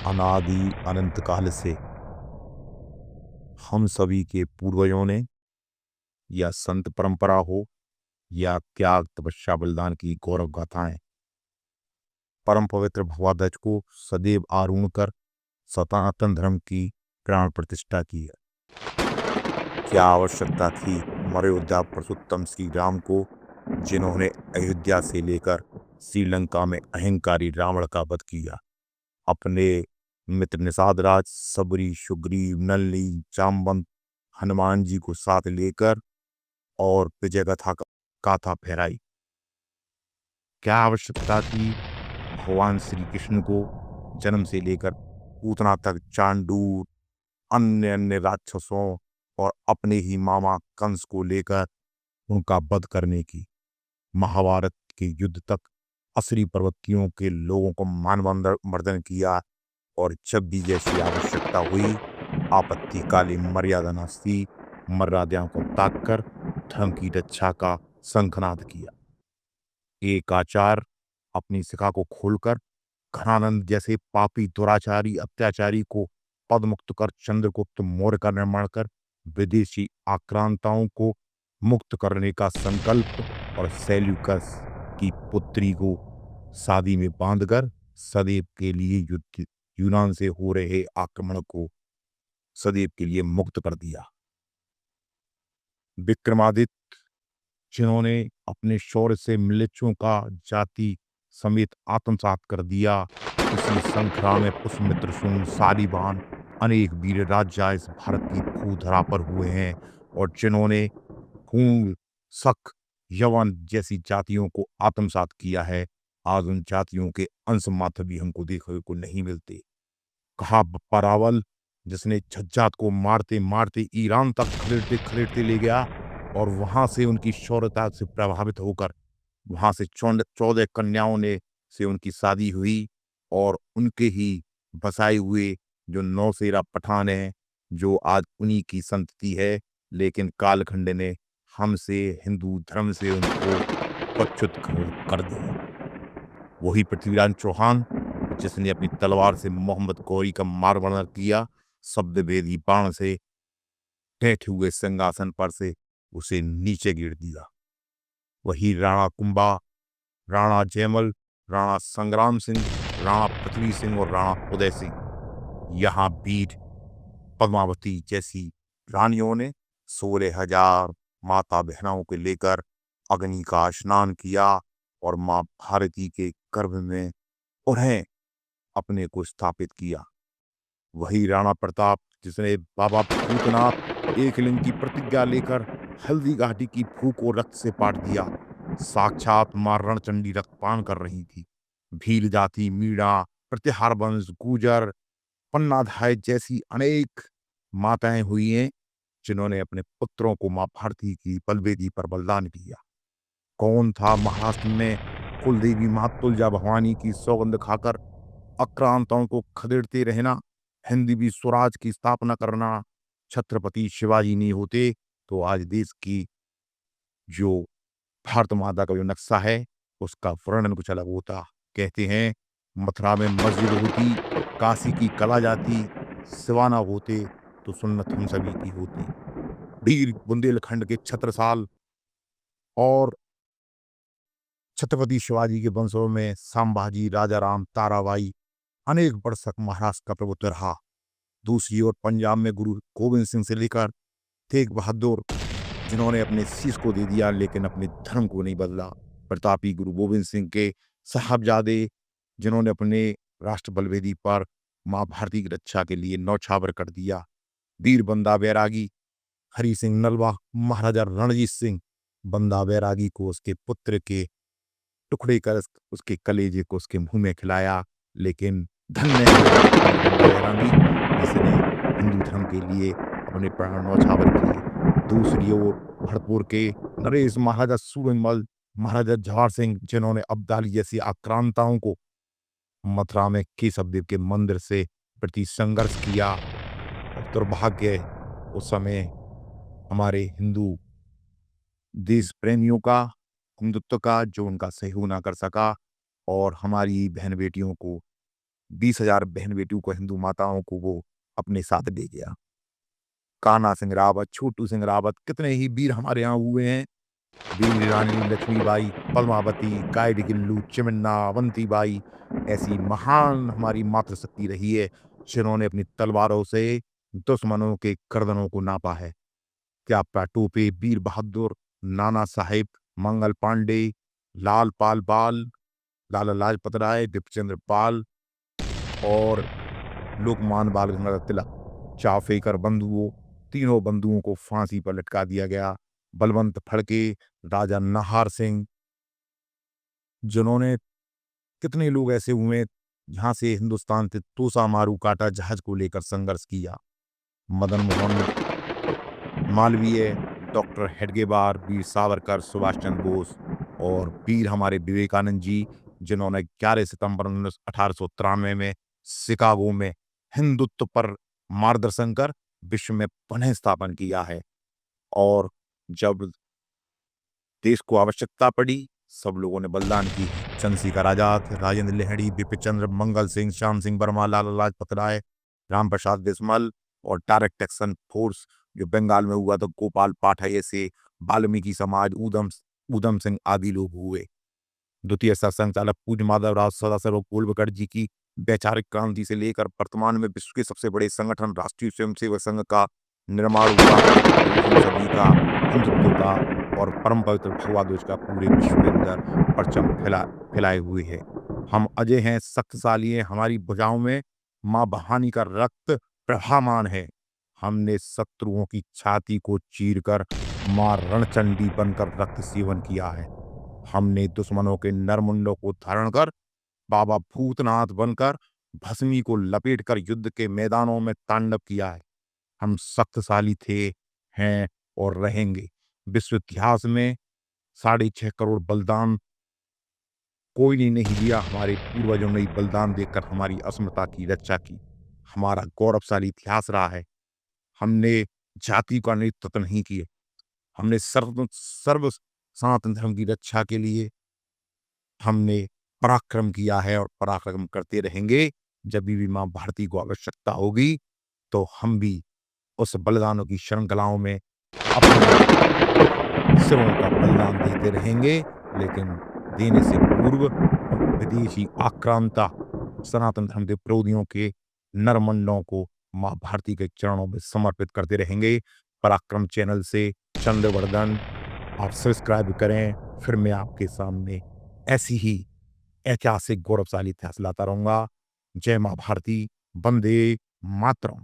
अनादि अनंत काल से हम सभी के पूर्वजों ने, या संत परंपरा हो, या त्याग तपस्या बलिदान की गौरव गाथाएं, परम पवित्र भगवा ध्वज को सदैव आरूढ़ कर सनातन धर्म की प्राण प्रतिष्ठा की है। क्या आवश्यकता थी मर्यादा पुरुषोत्तम श्री राम को, जिन्होंने अयोध्या से लेकर श्रीलंका में अहंकारी रावण का वध किया, अपने मित्र निषाद राज सबरी सुग्रीव नलनी जामवंत हनुमान जी को साथ लेकर और विजय गाथा गाथा फहराई। क्या आवश्यकता थी भगवान श्री कृष्ण को जन्म से लेकर पूतना तक चांडूर, अन्य अन्य राक्षसों और अपने ही मामा कंस को लेकर उनका वध करने की, महाभारत के युद्ध तक असली पर्वतियों के लोगों को मानवंदन किया, और जब भी जैसी आवश्यकता हुई आपत्ति काली मर्यादा नास्ती मर्यादाओं को त्याग कर धर्म की रक्षा का शंखनाद किया। एक आचार अपनी शिखा को खोलकर घनानंद जैसे पापी दुराचारी अत्याचारी को पदमुक्त कर चंद्रगुप्त मौर्य का निर्माण कर विदेशी आक्रांताओं को मुक्त करने का संकल्प, और सेल्यूकस की पुत्री को शादी में बांधकर सदैव के लिए युद्ध यूनान से हो रहे आक्रमण को सदैव के लिए मुक्त कर दिया। विक्रमादित्य, जिन्होंने अपने शौर्य से मिलेच्छों का जाति समेत आत्मसात कर दिया, इसी संग्राम में पुष्यमित्र सुंग शालिवाहन अनेक वीर राजा इस भारत की भूधरा पर हुए हैं, और जिन्होंने हूण, शक, यवन जैसी जातियों को आत्मसात किया है, आज उन जातियों के अंश मात्र भी हमको देखने को नहीं मिलते। कहा बप्पा रावल, जिसने झज्जात को मारते मारते ईरान तक खदेड़ते खदेड़ते ले गया, और वहां से उनकी शौर्यता से प्रभावित होकर वहां से 14 कन्याओं ने से उनकी शादी हुई, और उनके ही बसाए हुए जो नौसेरा पठान है, जो आज उन्हीं की संतति है, लेकिन कालखंड ने हमसे हिंदू धर्म से उनको पच्युत कर दिया। वही पृथ्वीराज चौहान, जिसने अपनी तलवार से मोहम्मद गौरी का मारवाड़ा किया, शब्द भेदी बाण से बैठे हुए सिंहासन पर से उसे नीचे गिर दिया। वही राणा कुंभा, राणा जयमल, राणा संग्राम सिंह, राणा पृथ्वी सिंह और राणा उदय सिंह, यहाँ वीर पद्मावती जैसी रानियों ने 16,000 माता बहनों को लेकर अग्नि का स्नान किया, और माँ भारती के गर्भ में उन्हें अपने को स्थापित किया। वही राणा प्रताप, जिसने बाबा भूतनाथ एकलिंग की प्रतिज्ञा लेकर हल्दी घाटी की भू को रक्त से पाट दिया। साक्षात मां रणचंडी रक्तपान कर रही थी। भील जाति, मीणा, प्रतिहार वंश, गुजर, पन्नाधाय जैसी अनेक माताएं हुई हैं, जिन्होंने अपने पुत्रों को मां भारती की बलवेदी पर बलिदान किया। कौन था महाराष्ट्र में कुलदेवी मां तुलजा भवानी की सौगंध खाकर आक्रांताओं को खदेड़ते रहना, हिंदवी स्वराज की स्थापना करना? छत्रपति शिवाजी नहीं होते तो आज देश की जो भारत माता का जो नक्शा है, उसका वर्णन कुछ अलग होता। कहते हैं मथुरा में मस्जिद होती, काशी की कला जाती, सिवाना होते तो सुन्नत हम सभी की होती। वीर बुंदेलखंड के छत्रसाल और छत्रपति शिवाजी के वंशों में संभाजी, राजाराम, ताराबाई अनेक वर्ष तक महाराष्ट्र का प्रभुत्व रहा। दूसरी ओर पंजाब में गुरु गोविंद सिंह से लेकर तेग बहादुर, जिन्होंने अपने शीश को दे दिया लेकिन अपने धर्म को नहीं बदला। प्रतापी गुरु गोविंद सिंह के साहबजादे, जिन्होंने अपने राष्ट्र बलवेदी पर मां भारती की रक्षा के लिए नौछावर कर दिया। वीर बंदा बैरागी, हरि सिंह नलवा, महाराजा रणजीत सिंह। बंदा बैरागी को उसके पुत्र के टुकड़े कर उसके कलेजे को उसके मुंह में खिलाया, लेकिन धन्य है बंदा बैरागी, जिसने हिंदू धर्म के लिए अपने प्राण न्यौछावर किए। दूसरी ओर भरतपुर के नरेश, महाराजा सूरजमल, महाराजा जवाहर सिंह, जिन्होंने अब्दाली जैसी आक्रांताओं को मथुरा में केशव देव के मंदिर से प्रति संघर्ष किया। और दुर्भाग्य उस समय हमारे हिंदू देश प्रेमियों का, हिंदुत्व का, जो उनका सहयोग ना कर सका, और हमारी बहन बेटियों को 20,000 बहन बेटियों को, हिंदू माताओं को वो अपने साथ ले गया। कान्हा सिंह रावत, छोटू सिंह रावत, कितने ही वीर हमारे यहाँ हुए हैं। वीर रानी लक्ष्मीबाई, पद्मावती, गाइड-गिल्लू, चिमन्ना, अवंतीबाई, ऐसी महान हमारी मातृशक्ति रही है, जिन्होंने अपनी तलवारों से दुश्मनों के गर्दनों को नापा है। क्या टोपे, वीर बहादुर, नाना साहेब, मंगल पांडे, लाल पाल बाल, लाला लाजपत राय, बिपिन पाल और लोकमान्य बाल गंगाधर तिलक, चाफेकर बंधुओं, तीनों बंधुओं को फांसी पर लटका दिया गया। बलवंत फड़के, राजा नाहर सिंह, जिन्होंने, कितने लोग ऐसे हुए जहां से हिंदुस्तान से तोसा मारू काटा जहाज को लेकर संघर्ष किया। मदन मोहन मालवीय, डॉक्टर हेडगेवार, वीर सावरकर, सुभाष चंद्र बोस और वीर हमारे विवेकानंद जी, जिन्होंने 11 सितंबर 1893 में शिकागो में हिंदुत्व पर मार्गदर्शन कर विश्व में पुनः स्थापन किया है। और जब देश को आवश्यकता पड़ी, सब लोगों ने बलिदान की है। चंद्रशेखर आजाद, राजेंद्र लाहिड़ी, बिपिन चंद्र, मंगल सिंह, श्याम सिंह वर्मा, लाला लाजपत राय, राम प्रसाद बिस्मल और डायरेक्ट एक्शन फोर्स जो बंगाल में हुआ, तो गोपाल पाठक ऐसे, वाल्मीकि समाज, ऊधम सिंह आदि लोग हुए। द्वितीय सरसंघचालक पूज्य माधवराव सदाशिव गोलवलकर जी की वैचारिक क्रांति से लेकर वर्तमान में विश्व के सबसे बड़े संगठन राष्ट्रीय स्वयंसेवक संघ का निर्माण हुआ। हम सभी का हिंदुत्व का और परम पवित्र भगवा ध्वज का पूरे विश्व के अंदर परचम फैलाए हुए है। हम अजय हैं, शक्तिशाली हैं, हमारी भुजाओं में माँ भवानी का रक्त प्रवाहमान है। हमने शत्रुओं की छाती को चीरकर माँ रणचंडी बनकर रक्त सेवन किया है। हमने दुश्मनों के नरमुंडों को धारण कर बाबा भूतनाथ बनकर भस्मी को लपेटकर युद्ध के मैदानों में तांडव किया है। हम शक्तिशाली थे, हैं और रहेंगे। विश्व इतिहास में 6.5 करोड़ बलिदान कोई ने नहीं दिया, हमारे पूर्वजों ने ही बलिदान देकर हमारी अस्मिता की रक्षा की। हमारा गौरवशाली इतिहास रहा है। हमने जाति का नेतृत्व नहीं किए, हमने सर्व सनातन धर्म की रक्षा के लिए हमने पराक्रम किया है और पराक्रम करते रहेंगे। जब भी माँ भारती को आवश्यकता होगी, तो हम भी उस बलिदानों की श्रृंखलाओं में अपने सिरों का बलिदान देते रहेंगे। लेकिन देने से पूर्व हम विदेशी आक्रांता सनातन धर्म के विरोधियों के नरमंडों को माँ भारती के चरणों में समर्पित करते रहेंगे। पराक्रम चैनल से चंद्रवर्धन, आप सब्सक्राइब करें। फिर मैं आपके सामने ऐसी ही ऐतिहासिक गौरवशाली इतिहास लाता रहूंगा। जय माँ भारती, वंदे मातरम।